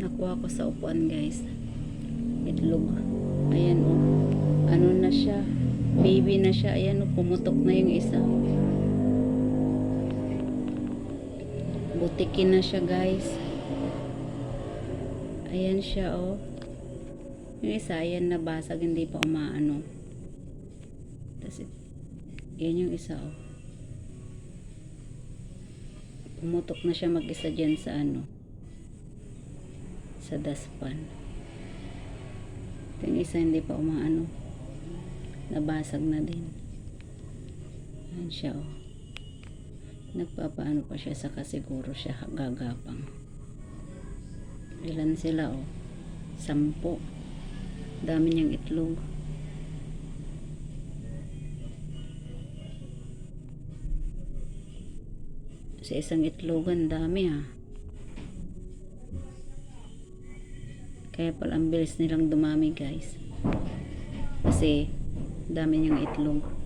Nakuha ko sa upuan guys. Itlog. Ayan o. Ano na siya. Baby na siya. Ayan o. Pumutok na yung isa. Butikin na siya guys. Ayan siya o. Yung isa ayan nabasag. Hindi pa umaano. Tapos yan yung isa o. Pumutok na siya mag-isa dyan sa ano. Sa daspan. Yung isa hindi pa umaano. Nabasag na din. Ayan siya o. Nagpapaano pa siya saka siguro siya gagapang. Ilan sila o? 10. Dami niyang itlog. Sa isang itlogan dami ha. Kaya pala ang bilis nilang dumami guys. Kasi dami niyang itlog.